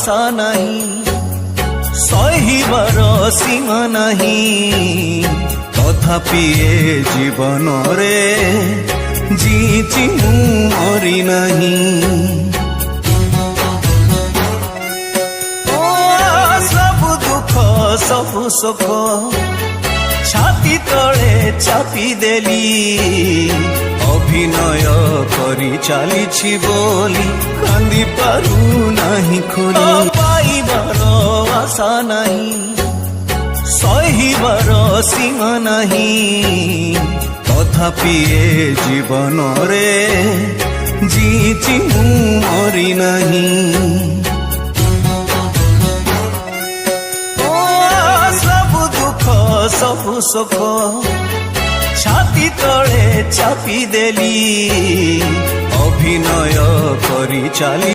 आशा नहीं सहिबार सीमा नहीं तथापि ए जीवन रे जीची मु मरी नहीं सब दुख सब सुख छाती तले चापी देली अभिनय करी चली बोली कांदी पारू नहीं खोली पाइबार आशा नहीं सहिबार सीमा नहीं तथापि ए जीवन रे जीची मु मरी नहीं सब सुख छाती तले चापी देली अभिनय करी चली